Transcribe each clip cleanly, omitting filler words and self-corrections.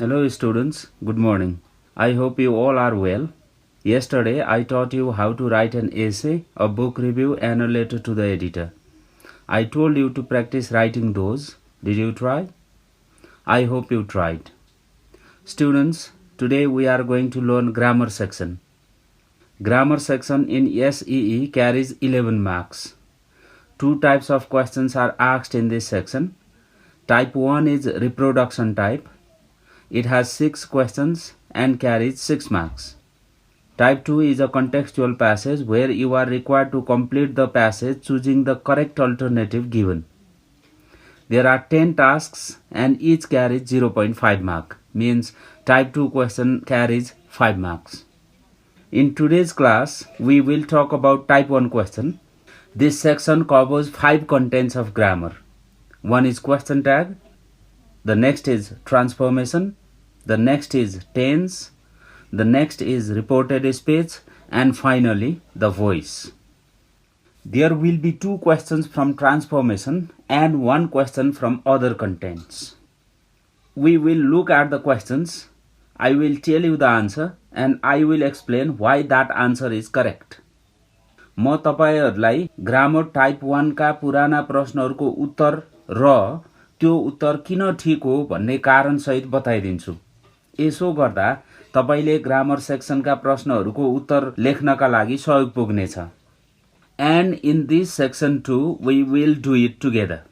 Hello students, good morning. I hope you all are well. Yesterday I taught you how to write an essay, a book review and a letter to the editor. I told you to practice writing those. Did you try? I hope you tried. Students, today we are going to learn grammar section. Grammar section in SEE carries 11 marks. Two types of questions are asked in this section. Type 1 is reproduction type. It has 6 questions and carries 6 marks. Type 2 is a contextual passage where you are required to complete the passage choosing the correct alternative given. There are 10 tasks and each carries 0.5 mark. Means type 2 question carries 5 marks. In today's class, we will talk about type 1 question. This section covers 5 contents of grammar. One is question tag. The next is transformation. The next is tense. The next is reported speech. And finally, the voice. There will be 2 questions from transformation and 1 question from other contents. We will look at the questions. I will tell you the answer and I will explain why that answer is correct. म तपाईहरुलाई grammar type 1 का पुराना प्रश्नहरुको उत्तर र त्यो उत्तर किन ठीक हो भन्ने कारण सहित बताइदिन्छु. यसो गर्दा तपाईले ग्रामर सेक्सनका प्रश्नहरुको उत्तर लेख्नका लागि सहयोग पुग्नेछ. And in this section too, we will do it together.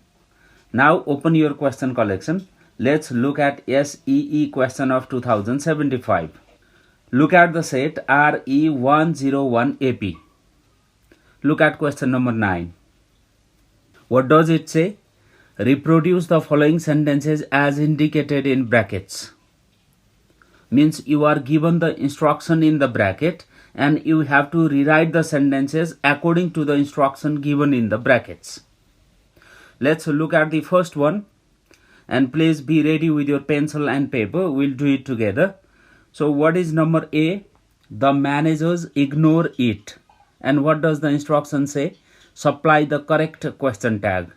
Now open your question collection. Let's look at SEE question of 2075. Look at the set RE101AP. Look at question number 9. What does it say? Reproduce the following sentences as indicated in brackets. Means you are given the instruction in the bracket and you have to rewrite the sentences according to the instruction given in the brackets. Let's look at the first one. And please be ready with your pencil and paper. We'll do it together. So what is number A? The managers ignore it. And what does the instruction say? Supply the correct question tag.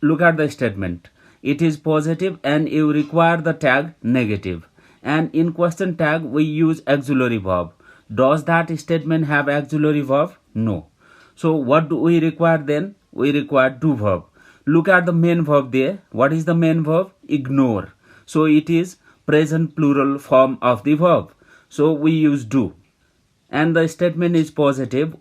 Look at the statement. It is positive and you require the tag negative. And in question tag we use auxiliary verb. Does that statement have auxiliary verb? No. So what do we require then? We require do verb. Look at the main verb there. What is the main verb? Ignore. So it is present plural form of the verb. So we use do. And the statement is positive.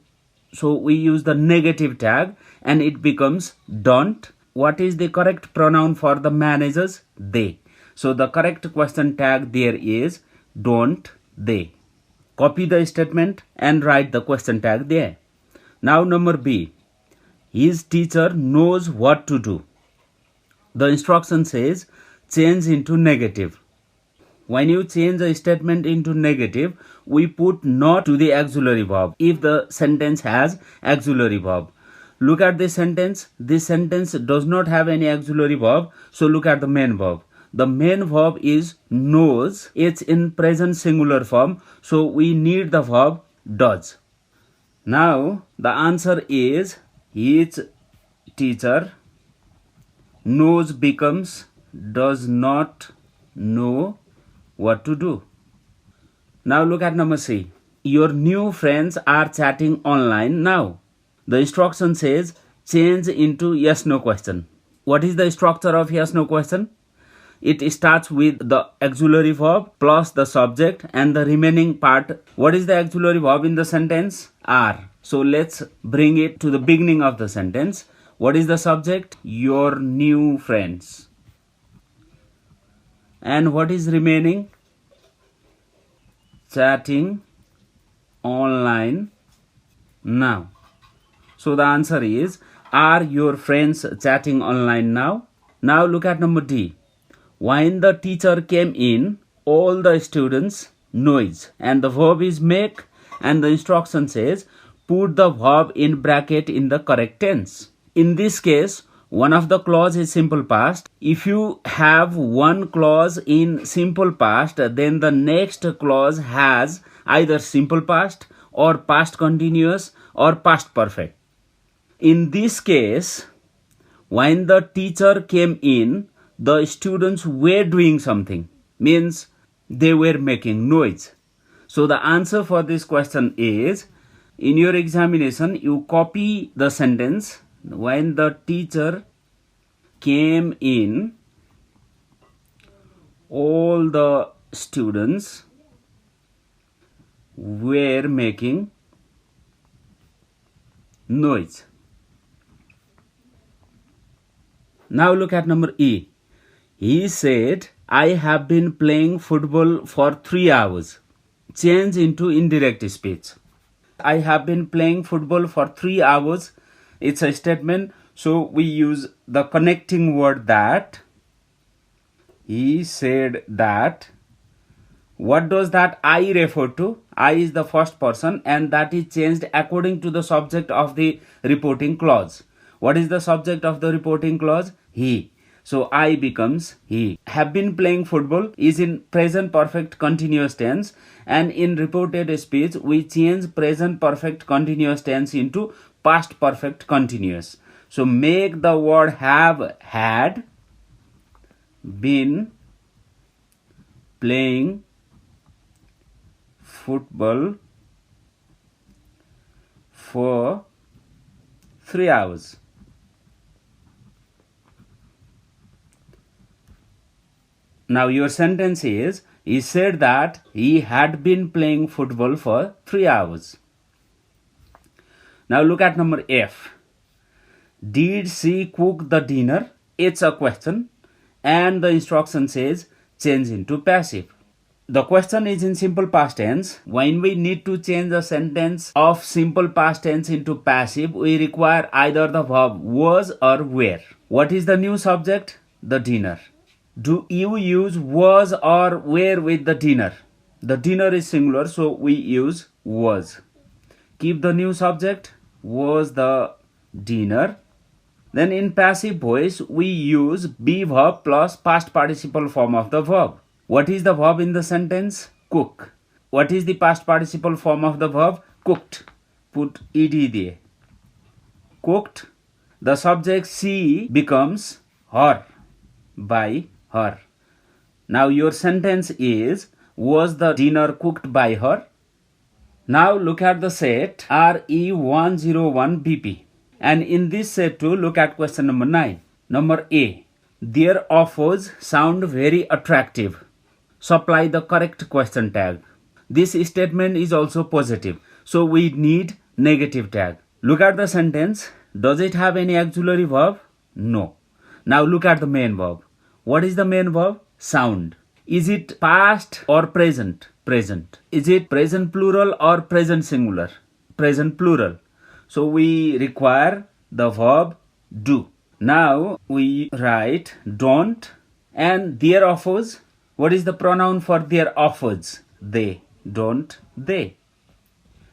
So we use the negative tag and it becomes don't. What is the correct pronoun for the managers? They. So the correct question tag there is don't they. Copy the statement and write the question tag there. Now number B. His teacher knows what to do. The instruction says change into negative. When you change a statement into negative, we put not to the auxiliary verb if the sentence has auxiliary verb. Look at this sentence. This sentence does not have any auxiliary verb. So look at the main verb. The main verb is knows. It's in present singular form. So we need the verb does. Now the answer is his teacher knows becomes does not know what to do. Now look at number C. Your new friends are chatting online now. The instruction says change into yes no question. What is the structure of yes no question? It starts with the auxiliary verb plus the subject and the remaining part. What is the auxiliary verb in the sentence? Are. So let's bring it to the beginning of the sentence. What is the subject? Your new friends. And what is remaining? Chatting online now. So the answer is, are your friends chatting online now? Now look at number D. When the teacher came in, all the students noise. And the verb is make. And the instruction says, put the verb in bracket in the correct tense. In this case, one of the clause is simple past. If you have one clause in simple past, then the next clause has either simple past or past continuous or past perfect. In this case, when the teacher came in, the students were doing something. Means They were making noise. So the answer for this question is, in your examination, you copy the sentence. When the teacher came in, all the students were making noise. Now look at number E. He said, I have been playing football for 3 hours. Change into indirect speech. I have been playing football for 3 hours. It's a statement, so we use the connecting word that. He said that. What does that I refer to? I is the first person, and that is changed according to the subject of the reporting clause. What is the subject of the reporting clause? He. So I becomes he. Have been playing football is in present perfect continuous tense, and in reported speech we change present perfect continuous tense into past perfect continuous. So make the word have had been playing football for 3 hours. Now your sentence is, he said that he had been playing football for 3 hours. Now look at number F. Did she cook the dinner? It's a question, and the instruction says change into passive. The question is in simple past tense. When we need to change a sentence of simple past tense into passive, we require either the verb was or were. What is the new subject? The dinner. Do you use was or were with the dinner? The dinner is singular, so we use was. Keep the new subject, was the dinner. Then in passive voice, we use be verb plus past participle form of the verb. What is the verb in the sentence? Cook. What is the past participle form of the verb? Cooked. Put ed there. Cooked. The subject she becomes her, by her. Now your sentence is, was the dinner cooked by her? Now look at the set RE101BP. And in this set too, look at question number 9. Number A. Their offers sound very attractive. Supply the correct question tag. This statement is also positive, so we need negative tag. Look at the sentence. Does it have any auxiliary verb? No. Now look at the main verb. What is the main verb? Sound. Is it past or present? Present. Is it present plural or present singular? Present plural. So we require the verb do. Now we write don't and their offers. What is the pronoun for their offers? They. Don't they.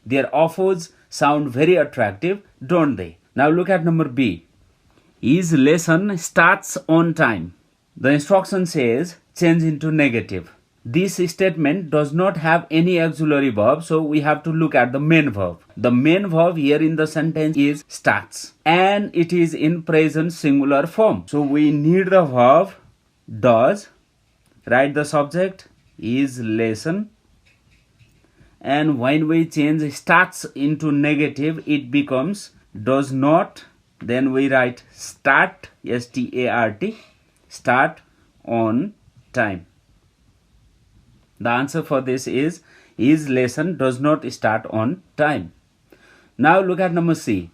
Their offers sound very attractive, don't they? Now look at number B. His lesson starts on time. The instruction says change into negative. This statement does not have any auxiliary verb, so we have to look at the main verb. The main verb here in the sentence is starts, and it is in present singular form. So we need the verb does. Write the subject is lesson, and when we change starts into negative, it becomes does not. Then we write start, S-T-A-R-T, start on time. The answer for this is his lesson does not start on time. Now look at number C.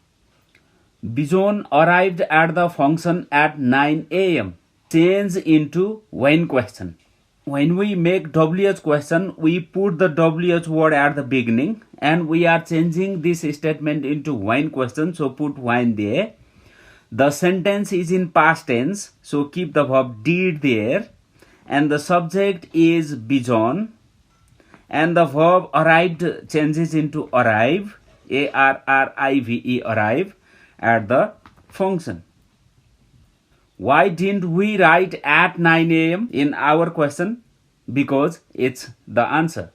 Bijon arrived at the function at 9 a.m. Change into when question. When we make WH question, we put the WH word at the beginning, and we are changing this statement into when question, so put when there. The sentence is in past tense, so keep the verb did there, and the subject is Bijon, and the verb arrived changes into arrive, A-R-R-I-V-E, arrive, at the function. Why didn't we write at 9 a.m. in our question? Because it's the answer.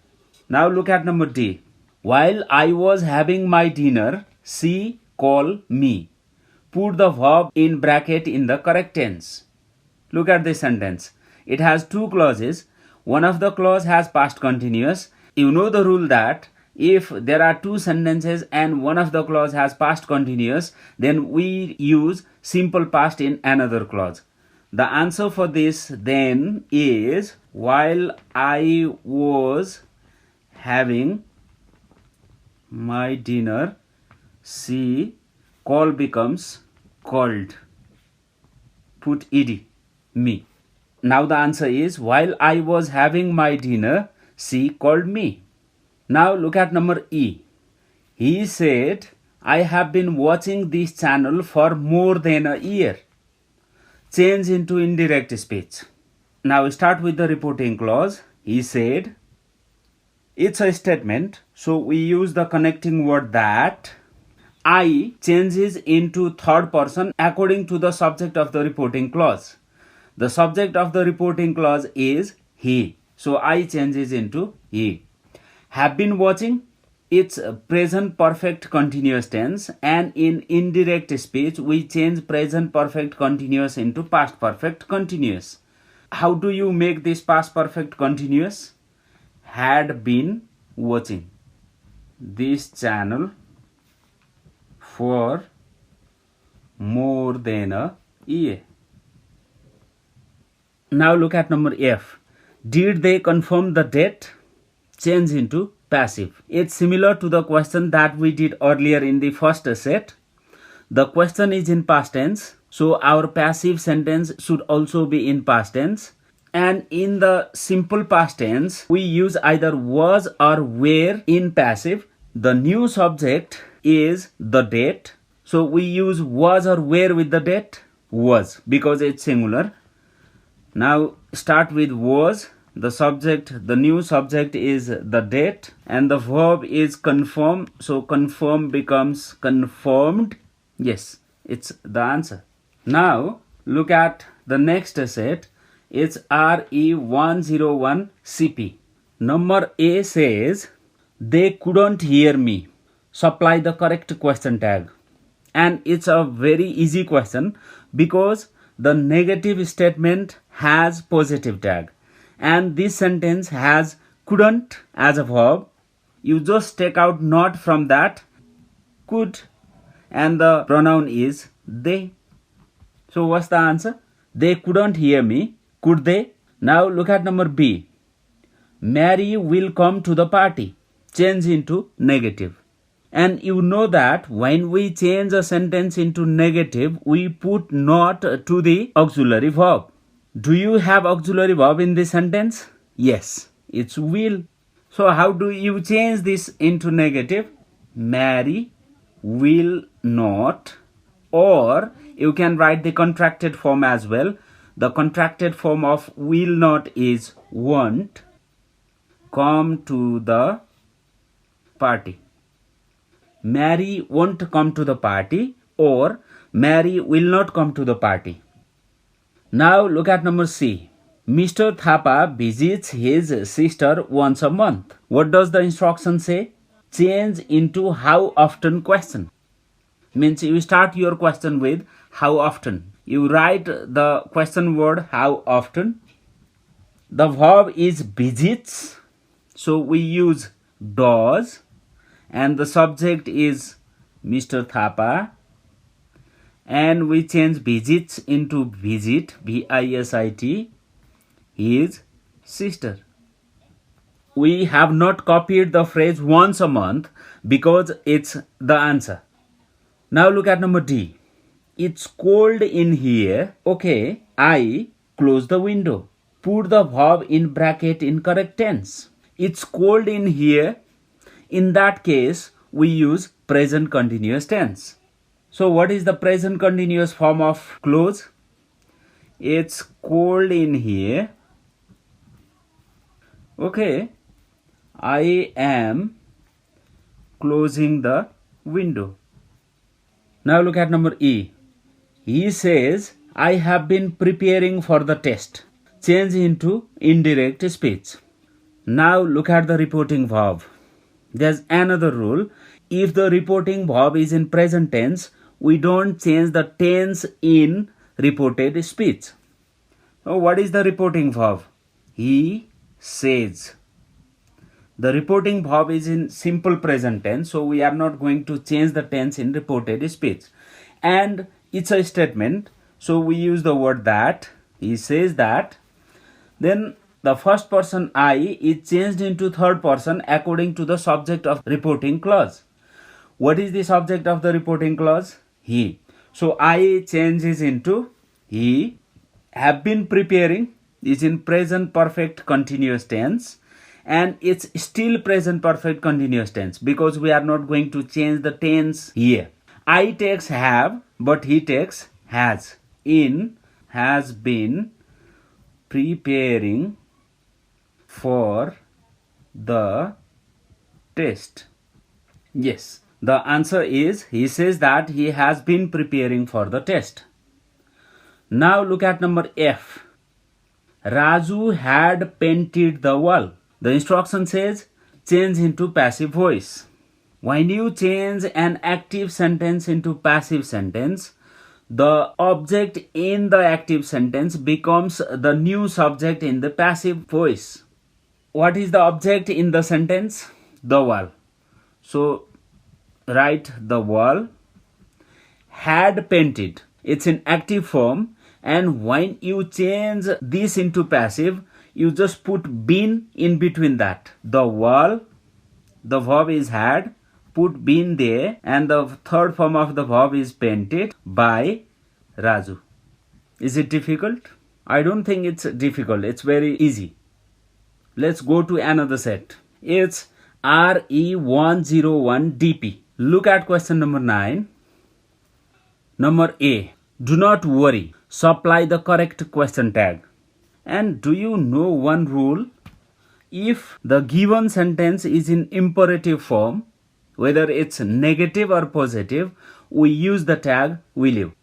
Now look at number D. While I was having my dinner, she called me. Put the verb in bracket in the correct tense. Look at this sentence. It has two clauses. one of the clause has past continuous. You know the rule that if there are two sentences and one of the clause has past continuous, then we use simple past in another clause. The answer for this then is, while I was having my dinner, she, call becomes called. Put ed, me. Now the answer is, while I was having my dinner, she called me. Now look at number E. He said, I have been watching this channel for more than a year. Change into indirect speech. Now start with the reporting clause. He said. It's a statement, so we use the connecting word that. I changes into third person according to the subject of the reporting clause. The subject of the reporting clause is he, so I changes into he. Have been watching, it's present perfect continuous tense, and in indirect speech we change present perfect continuous into past perfect continuous. How do you make this past perfect continuous? Had been watching this channel for more than a year. Now look at number F. Did they confirm the date? Change into passive. It's similar to the question that we did earlier in the first set. The question is in past tense, so our passive sentence should also be in past tense. And in the simple past tense, we use either was or were in passive. The new subject is the date, so we use was or were with the date, was, because it's singular. Now start with was. The subject, the new subject is the date, and the verb is confirm, so confirm becomes confirmed. Yes, it's the answer. Now look at the next set. It's RE101 CP. Number A says, they couldn't hear me. Supply the correct question tag. And it's a very easy question because the negative statement has positive tag. And this sentence has couldn't as a verb. You just take out not from that, could, and the pronoun is they. So what's the answer? They couldn't hear me. Could they? Now look at number B. Mary will come to the party. Change into negative. And you know that when we change a sentence into negative, we put not to the auxiliary verb. Do you have auxiliary verb in this sentence? Yes, it's will. So how do you change this into negative? Mary will not, or you can write the contracted form as well. The contracted form of will not is won't come to the party. Mary won't come to the party, or Mary will not come to the party. Now look at number C. Mr. Thapa visits his sister once a month. What does the instruction say? Change into how often question. Means you start your question with how often. You write the question word how often. The verb is visits, so we use does, and the subject is Mr. Thapa, and we change visits into visit, V-I-S-I-T, his sister. We have not copied the phrase once a month because it's the answer. Now look at number D. It's cold in here. Okay, I close the window. Put the verb in bracket in correct tense. It's cold in here. In that case, we use present continuous tense. So what is the present continuous form of close? It's cold in here. Okay, I am closing the window. Now look at number E. He says, I have been preparing for the test. Change into indirect speech. Now look at the reporting verb. There's another rule. If the reporting verb is in present tense, we don't change the tense in reported speech. So what is the reporting verb? He says. The reporting verb is in simple present tense, so we are not going to change the tense in reported speech. And it's a statement, so we use the word that. He says that. Then the first person I is changed into third person according to the subject of reporting clause. What is the subject of the reporting clause? He. So I changes into he. Have been preparing is in present perfect continuous tense, and it's still present perfect continuous tense because we are not going to change the tense here. I takes have, but he takes has. In has been preparing for the test. Yes, the answer is he says that he has been preparing for the test. Now look at number F. Raju had painted the wall. The instruction says change into passive voice. When you change an active sentence into passive sentence, the object in the active sentence becomes the new subject in the passive voice. What is the object in the sentence? The wall. So write the wall. Had painted. It's in active form, and when you change this into passive, you just put been in between that. The wall, the verb is had, put been there, and the third form of the verb is painted by Raju. Is it difficult? I don't think it's difficult. It's very easy. Let's go to another set. It's RE101DP. Look at question number 9. Number A. Do not worry. Supply the correct question tag. And do you know one rule? If the given sentence is in imperative form, whether it's negative or positive, we use the tag will you.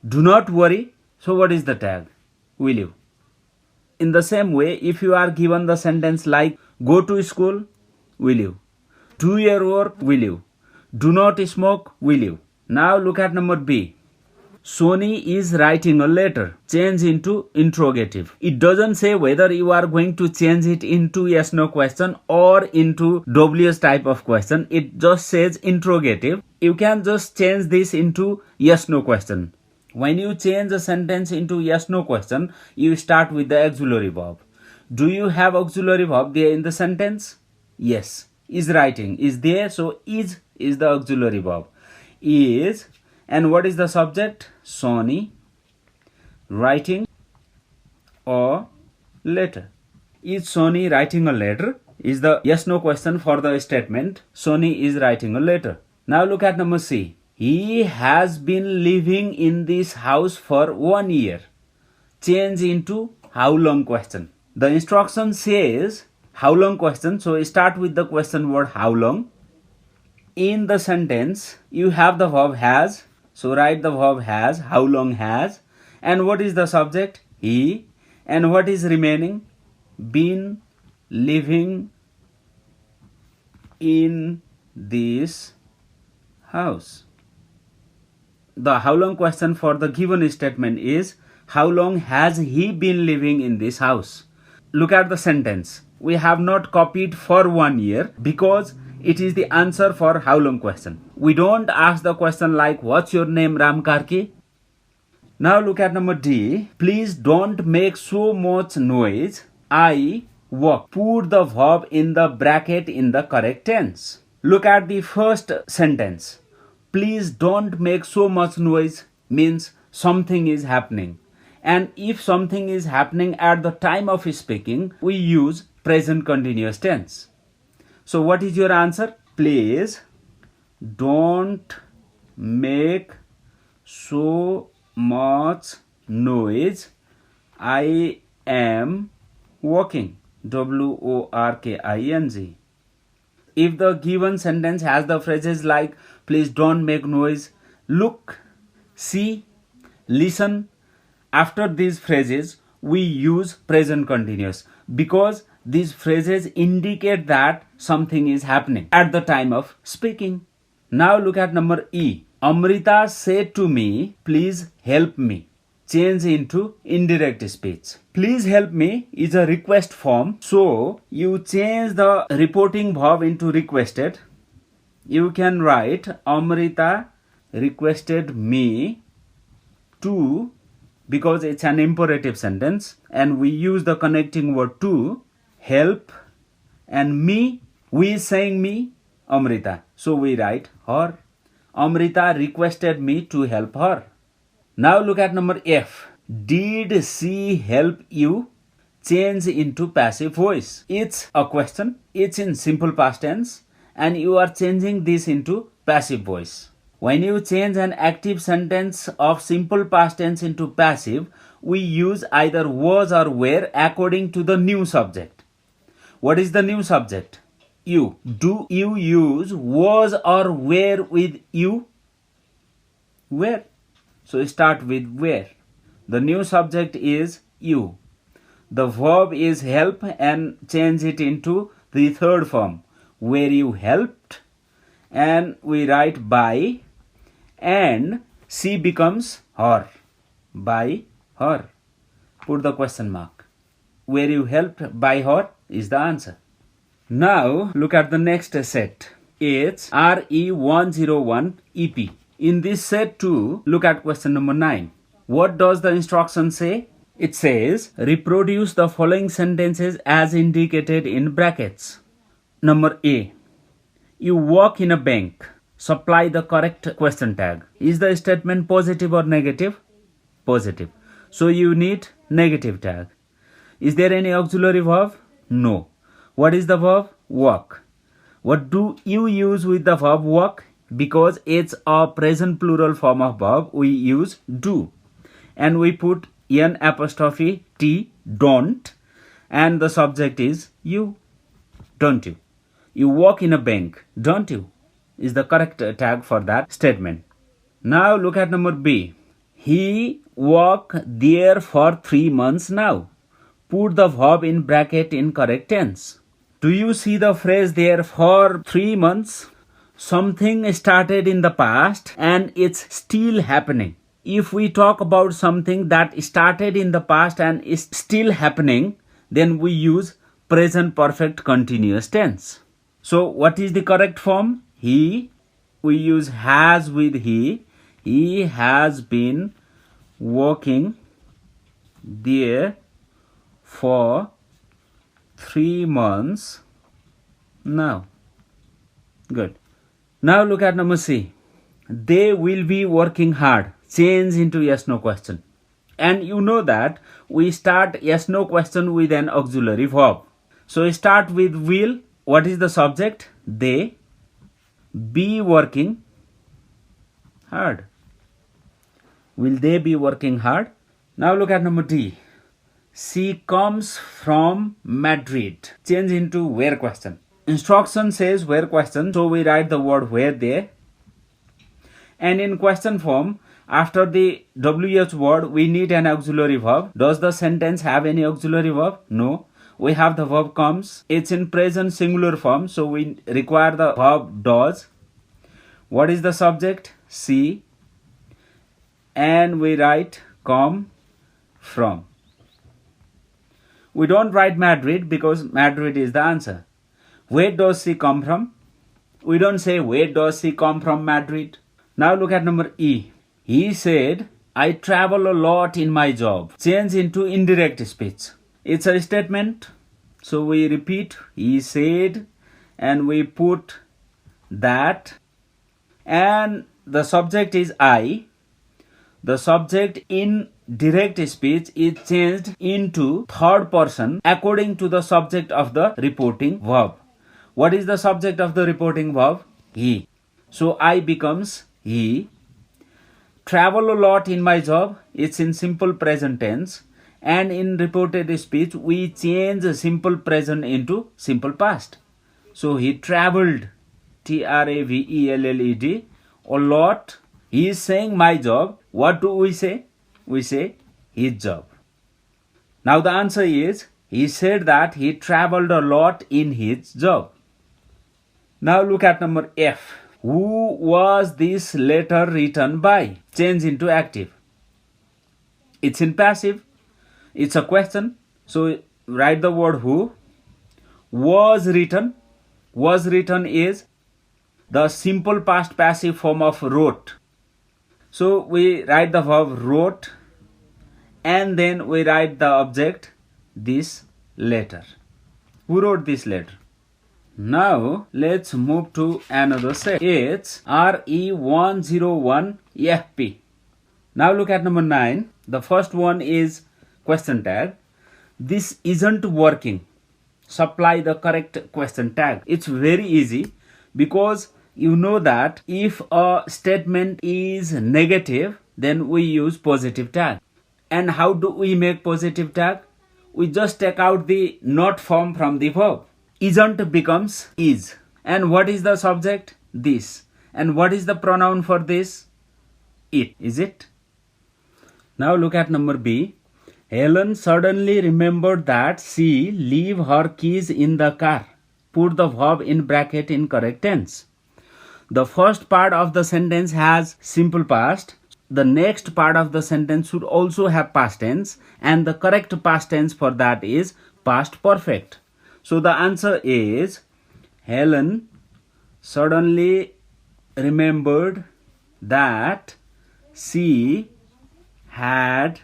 Do not worry. So what is the tag? Will you. In the same way, if you are given the sentence like go to school, will you. Do your work, will you. Do not smoke, will you. Now look at number B. Sony is writing a letter. Change into interrogative. It doesn't say whether you are going to change it into yes no question or into WS type of question. It just says interrogative. You can just change this into yes no question. When you change a sentence into yes no question, you start with the auxiliary verb. Do you have auxiliary verb there in the sentence? Yes. Is writing is there, so is the auxiliary verb. Is, and what is the subject? Sony writing a letter. Is Sony writing a letter? Is the yes no question for the statement. Sony is writing a letter. Now look at number C. He has been living in this house for 1 year. Change into how long question. The instruction says how long question, so start with the question word how long. In the sentence, you have the verb has, so write the verb has, how long has, and what is the subject? He, and what is remaining? Been living in this house. The how long question for the given statement is how long has he been living in this house? Look at the sentence. We have not copied for 1 year because it is the answer for how long question. We don't ask the question like what's your name, Ram Karki? Now look at number D. Please don't make so much noise. I walk. Put the verb in the bracket in the correct tense. Look at the first sentence. Please don't make so much noise means something is happening. And if something is happening at the time of speaking, we use present continuous tense. So what is your answer? Please don't make so much noise. I am walking. WORKING. If the given sentence has the phrases like please don't make noise, look, see, listen, after these phrases we use present continuous because these phrases indicate that something is happening at the time of speaking. Now look at number E. Amrita said to me, please help me. change into indirect speech. Please help me is a request form. So you change the reporting verb into requested. You can write Amrita requested me to, because it's an imperative sentence and we use the connecting word to, help, and me, we is saying me, Amrita. So we write her. Amrita requested me to help her. Now look at number F. Did she help you? Change into passive voice. It's a question. It's in simple past tense and you are changing this into passive voice. When you change an active sentence of simple past tense into passive, we use either was or were according to the new subject. What is the new subject? You. Do you use was or were with you? Where? So start with where. The new subject is you. The verb is help and change it into the third form. Where you helped, and we write by, and she becomes her. By her. Put the question mark. Where you helped by her is the answer. Now look at the next set. It's RE101 EP. In this set too, look at question number 9. What does the instruction say? It says, reproduce the following sentences as indicated in brackets. Number A. You work in a bank. Supply the correct question tag. Is the statement positive or negative? Positive. So you need negative tag. Is there any auxiliary verb? No. What is the verb? Work. What do you use with the verb work? Because it's a present plural form of verb, we use do. And we put N''T, don't. And the subject is you. Don't you? You work in a bank, don't you? Is the correct tag for that statement. Now look at number B. He worked there for 3 months now. Put the verb in bracket in correct tense. Do you see the phrase there for 3 months? Something started in the past and it's still happening. If we talk about something that started in the past and is still happening, then we use present perfect continuous tense. So what is the correct form? He, we use has with he. He has been working there for 3 months now. Good. Now look at number C. They will be working hard. Change into yes no question. And you know that we start yes no question with an auxiliary verb. So start with will. What is the subject? They be working hard. Will they be working hard? Now look at number D. She comes from Madrid. Change into where question. Instruction says where question, so we write the word where there. And in question form, after the WH word, we need an auxiliary verb. Does the sentence have any auxiliary verb? No. We have the verb comes. It's in present singular form, so we require the verb does. What is the subject? She. And we write come from. We don't write Madrid because Madrid is the answer. Where does she come from? We don't say where does she come from Madrid. Now look at number E. He said, I travel a lot in my job. Change into indirect speech. It's a statement. So we repeat, he said, and we put that. And the subject is I. The subject in direct speech is changed into third person according to the subject of the reporting verb. What is the subject of the reporting verb? He. So I becomes he. Travel a lot in my job. It's in simple present tense. And in reported speech, we change simple present into simple past. So he traveled, Travelled, a lot. He is saying my job. What do we say? We say his job. Now the answer is, he said that he traveled a lot in his job. Now look at number F. Who was this letter written by? Change into active. It's in passive. It's a question. So write the word who. Was written. Was written is the simple past passive form of wrote. So we write the verb wrote and then we write the object this letter. Who wrote this letter? Now let's move to another set. It's RE101FP. Now look at number 9. The first one is question tag. This isn't working. Supply the correct question tag. It's very easy because you know that if a statement is negative, then we use positive tag. And how do we make positive tag? We just take out the not form from the verb. Isn't becomes is. And what is the subject? This. And what is the pronoun for this? It. Is it? Now look at number B. Helen suddenly remembered that she leave her keys in the car. Put the verb in bracket in correct tense. The first part of the sentence has simple past. The next part of the sentence should also have past tense, and the correct past tense for that is past perfect. So the answer is Helen suddenly remembered that she had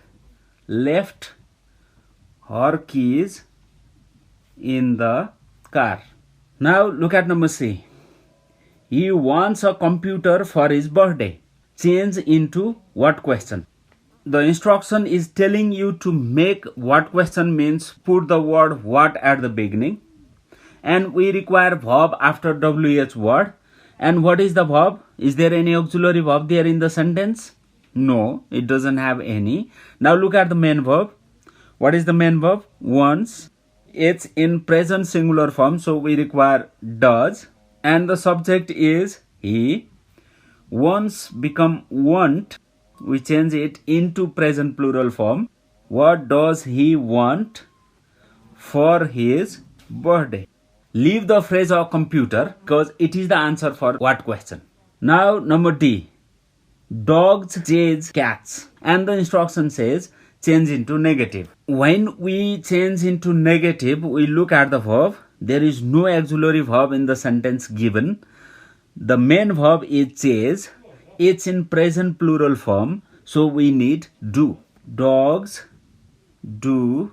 left her keys in the car. Now look at number C. He wants a computer for his birthday. Change into what question? The instruction is telling you to make what question means put the word what at the beginning. And we require verb after WH word. And what is the verb? Is there any auxiliary verb there in the sentence? No, it doesn't have any. Now look at the main verb. What is the main verb? Once. It's in present singular form, so we require does. And the subject is he. Once become want, we change it into present plural form. What does he want for his birthday? Leave the phrase or computer because it is the answer for what question. Now number D. Dogs chase cats. And the instruction says change into negative. When we change into negative, we look at the verb. There is no auxiliary verb in the sentence given. The main verb is chase. It's in present plural form. So we need do. Dogs do.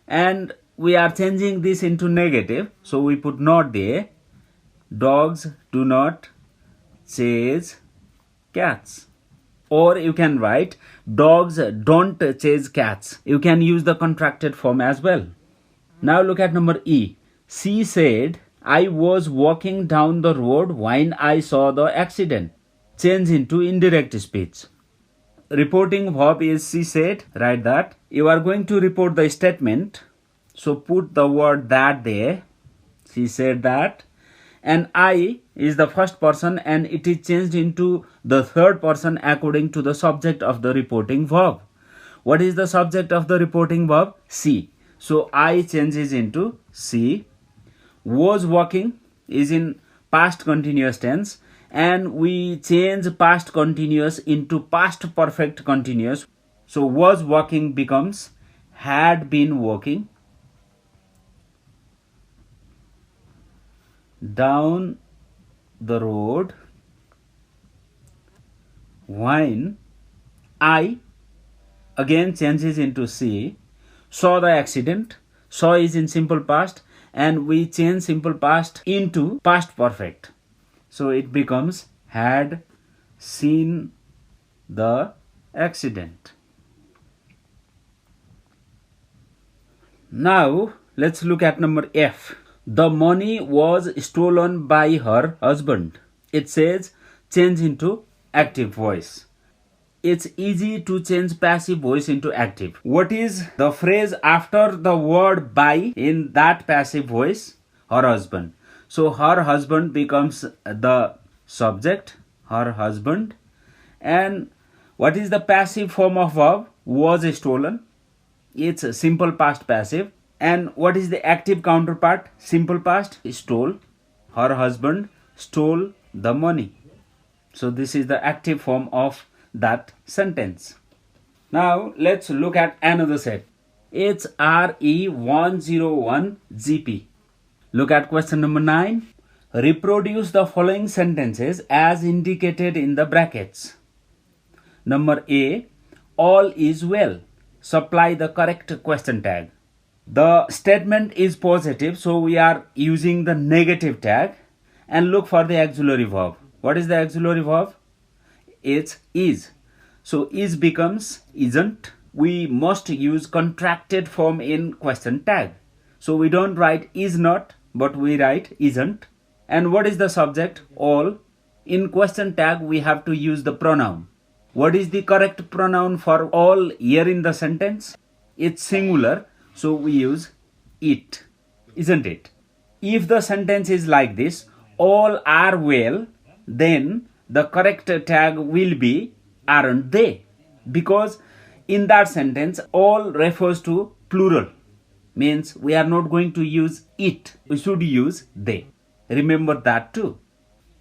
And we are changing this into negative. So we put not there. Dogs do not chase cats. Or you can write dogs don't chase cats. You can use the contracted form as well. Now look at number E. She said, I was walking down the road when I saw the accident. Change into indirect speech. Reporting verb is she said. Write that. You are going to report the statement. So put the word that there. She said that. And I is the first person and it is changed into the third person according to the subject of the reporting verb. What is the subject of the reporting verb? She. So I changes into she. Was walking is in past continuous tense and we change past continuous into past perfect continuous. So was walking becomes had been walking down the road when I again changes into she saw the accident. Saw is in simple past and we change simple past into past perfect. So it becomes had seen the accident. Now let's look at number F. The money was stolen by her husband. It says change into active voice. It's easy to change passive voice into active. What is the phrase after the word by in that passive voice? Her husband. So her husband becomes the subject, her husband. And what is the passive form of verb? Was stolen. It's a simple past passive. And what is the active counterpart? Simple past, stole. Her husband stole the money. So this is the active form of that sentence. Now let's look at another set. It's RE101GP. Look at question number 9. Reproduce the following sentences as indicated in the brackets. Number A. All is well. Supply the correct question tag. The statement is positive, so we are using the negative tag, and look for the auxiliary verb. What is the auxiliary verb? It's is. So is becomes isn't. We must use contracted form in question tag. So we don't write is not, but we write isn't. And what is the subject? All. In question tag we have to use the pronoun. What is the correct pronoun for all here in the sentence? It's singular, so we use it, isn't it? If the sentence is like this, all are well, then the correct tag will be aren't they? Because in that sentence, all refers to plural. Means we are not going to use it. We should use they. Remember that too.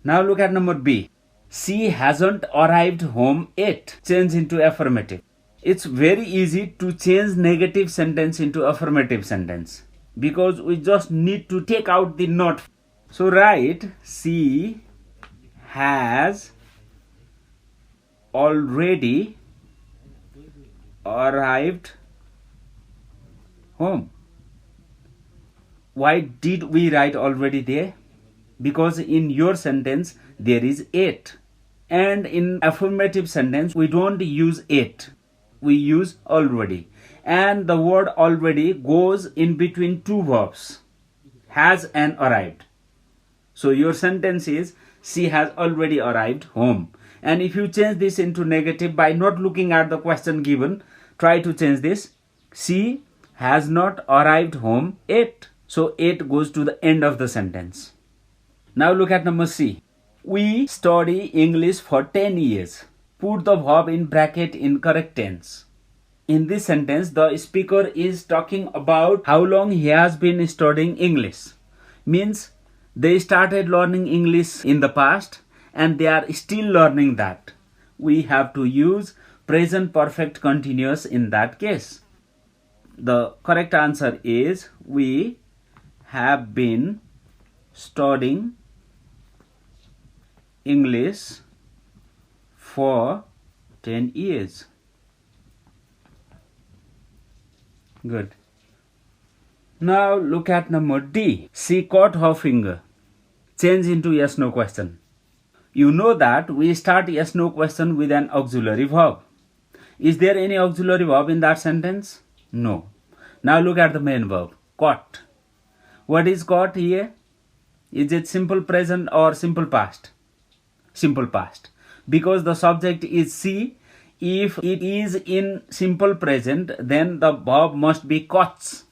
Now look at number B. She hasn't arrived home yet. Change into affirmative. It's very easy to change negative sentence into affirmative sentence, because we just need to take out the not. So write she has already arrived home. Why did we write already there? Because in your sentence there is it, and in affirmative sentence we don't use it, we use already, and the word already goes in between two verbs, has and arrived. So your sentence is she has already arrived home. And if you change this into negative by not looking at the question given, try to change this. She has not arrived home yet. So it goes to the end of the sentence. Now look at number C. We study English for 10 years. Put the verb in bracket in correct tense. In this sentence, the speaker is talking about how long he has been studying English. Means they started learning English in the past and they are still learning that. We have to use present perfect continuous in that case. The correct answer is we have been studying English for 10 years. Good. Now look at number D. She caught her finger. Change into yes no question. You know that we start yes no question with an auxiliary verb. Is there any auxiliary verb in that sentence? No. Now look at the main verb. Caught. What is caught here? Is it simple present or simple past? Simple past. Because the subject is she. If it is in simple present, then the verb must be caught.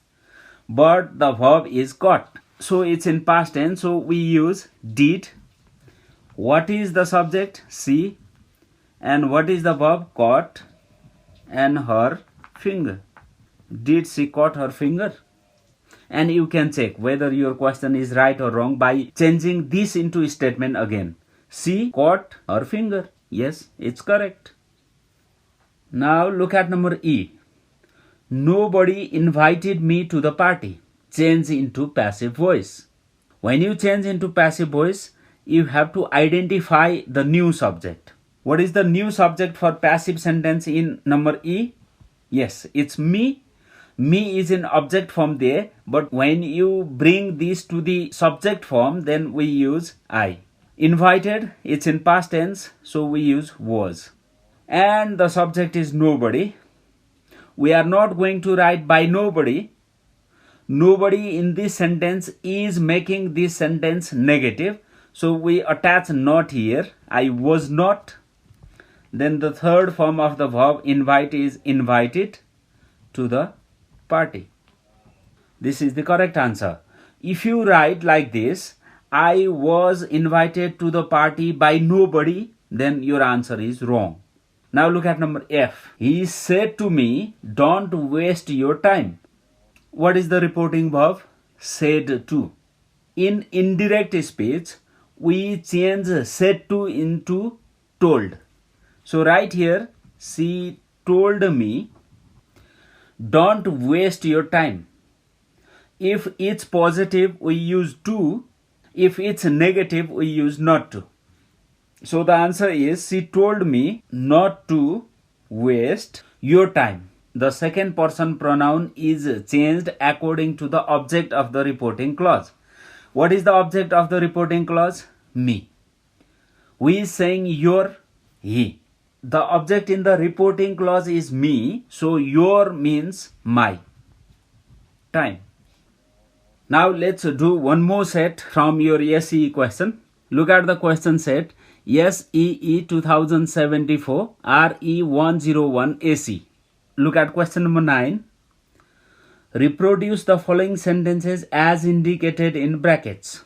But the verb is caught. So it's in past tense, so we use did. What is the subject? She. And what is the verb? Caught. And her finger. Did she caught her finger? And you can check whether your question is right or wrong by changing this into a statement again. She caught her finger. Yes, it's correct. Now look at number E. Nobody invited me to the party. Change into passive voice. When you change into passive voice, you have to identify the new subject. What is the new subject for passive sentence in number E? Yes, it's me. Me is in object form there, but when you bring this to the subject form, then we use I. Invited, it's in past tense, so we use was. And the subject is nobody. We are not going to write by nobody. Nobody in this sentence is making this sentence negative. So we attach not here. I was not. Then the third form of the verb invite is invited to the party. This is the correct answer. If you write like this, I was invited to the party by nobody, then your answer is wrong. Now look at number F. He said to me, don't waste your time. What is the reporting verb? Said to. In indirect speech, we change said to into told. So right here, she told me, don't waste your time. If it's positive, we use to. If it's negative, we use not to. So the answer is, she told me not to waste your time. The second person pronoun is changed according to the object of the reporting clause. What is the object of the reporting clause? Me. We is saying your, he. The object in the reporting clause is me, so your means my time. Now let's do one more set from your SEE question. Look at the question set. SEE 2074 RE101 AC. Look at question number 9. Reproduce the following sentences as indicated in brackets.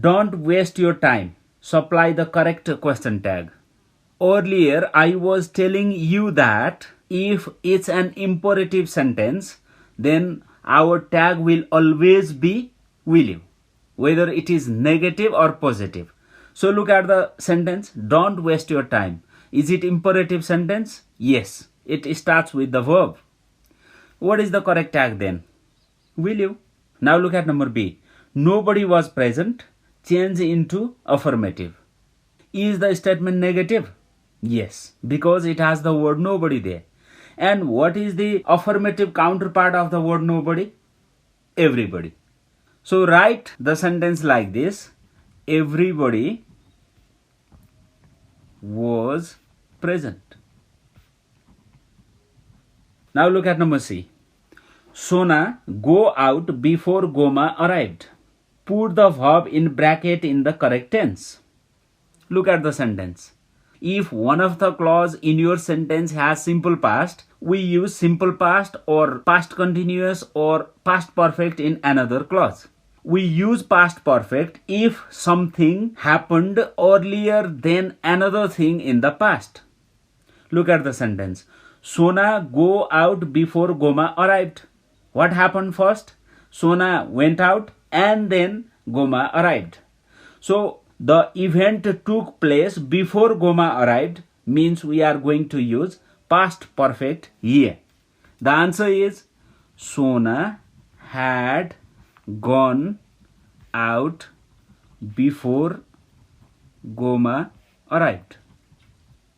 Don't waste your time. Supply the correct question tag. Earlier, I was telling you that if it's an imperative sentence, then our tag will always be will you, whether it is negative or positive. So look at the sentence, don't waste your time. Is it imperative sentence? Yes, it starts with the verb. What is the correct tag then? Will you? Now look at number B. Nobody was present. Change into affirmative. Is the statement negative? Yes, because it has the word nobody there. And what is the affirmative counterpart of the word nobody? Everybody. So write the sentence like this. Everybody was present. Now look at number C. Sona go out before Goma arrived. Put the verb in bracket in the correct tense. Look at the sentence. If one of the clause in your sentence has simple past, we use simple past or past continuous or past perfect in another clause. We use past perfect if something happened earlier than another thing in the past. Look at the sentence. Sona go out before Goma arrived. What happened first? Sona went out and then Goma arrived. So the event took place before Goma arrived means we are going to use past perfect here. The answer is Sona had gone out before Goma arrived.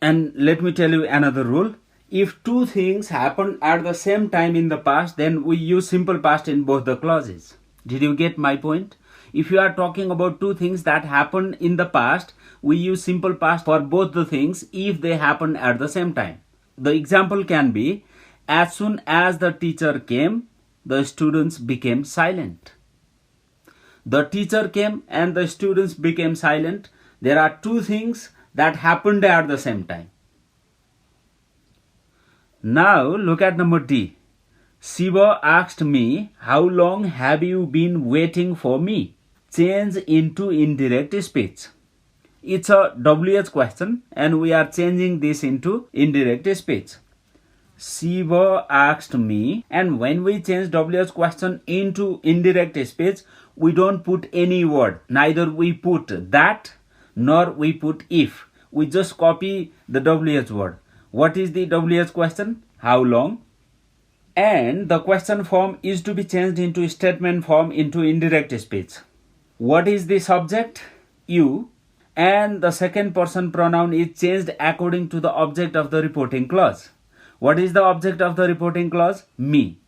And let me tell you another rule. If two things happened at the same time in the past, then we use simple past in both the clauses. Did you get my point? If you are talking about two things that happened in the past, we use simple past for both the things if they happened at the same time. The example can be, as soon as the teacher came, the students became silent. The teacher came and the students became silent. There are two things that happened at the same time. Now look at number D. Shiva asked me, how long have you been waiting for me? Change into indirect speech. It's a WH question and we are changing this into indirect speech. Shiva asked me, and when we change WH question into indirect speech, we don't put any word. Neither we put that nor we put if. We just copy the WH word. What is the WH question? How long? And the question form is to be changed into statement form into indirect speech. What is the subject? You. And the second person pronoun is changed according to the object of the reporting clause. What is the object of the reporting clause? Me.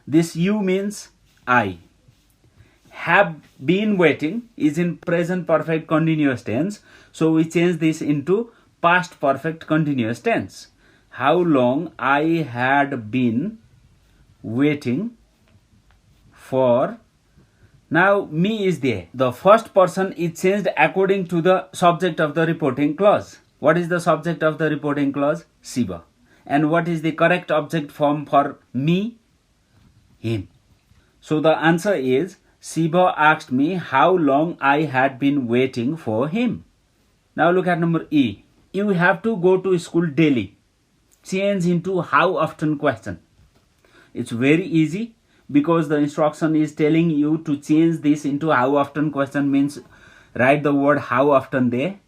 This you means I. Have been waiting is in present perfect continuous tense. So we change this into past perfect continuous tense. How long I had been waiting for. Now me is there. The first person is changed according to the subject of the reporting clause. What is the subject of the reporting clause? Shiva. And what is the correct object form for me? Him. So the answer is Shiva asked me how long I had been waiting for him. Now look at number E. You have to go to school daily. Change into how often question. It's very easy because the instruction is telling you to change this into how often question means write the word how often there.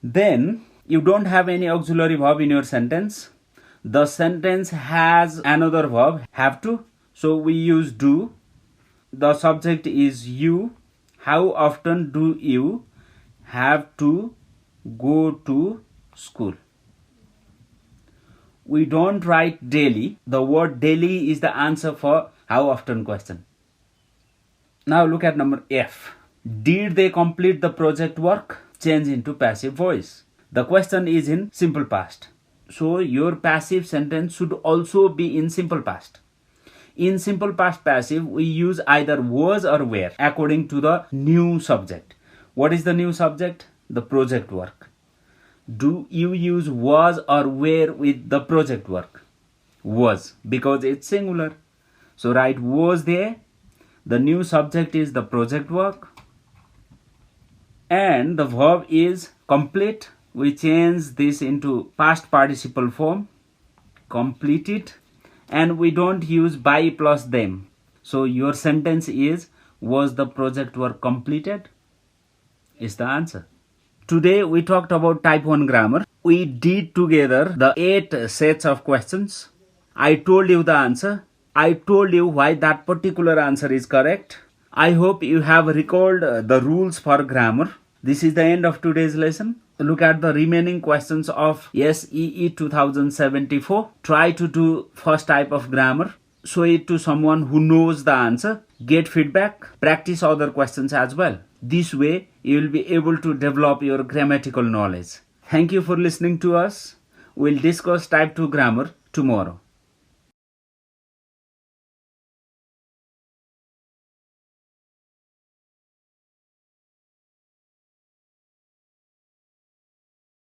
Then you don't have any auxiliary verb in your sentence. The sentence has another verb, have to, so we use do. The subject is you. How often do you have to go to school? We don't write daily. The word daily is the answer for how often question. Now look at number F. Did they complete the project work? Change into passive voice. The question is in simple past. So your passive sentence should also be in simple past. In simple past passive, we use either was or were according to the new subject. What is the new subject? The project work. Do you use was or were with the project work? Was, because it's singular. So write was there. The new subject is the project work. And the verb is complete. We change this into past participle form. Completed. And we don't use by plus them. So your sentence is, was the project work completed? Is the answer. Today we talked about type 1 grammar. We did together the 8 sets of questions. I told you the answer. I told you why that particular answer is correct. I hope you have recalled the rules for grammar. This is the end of today's lesson. Look at the remaining questions of SEE 2074. Try to do first type of grammar. Show it to someone who knows the answer. Get feedback. Practice other questions as well. This way, you will be able to develop your grammatical knowledge. Thank you for listening to us. We'll discuss type 2 grammar tomorrow.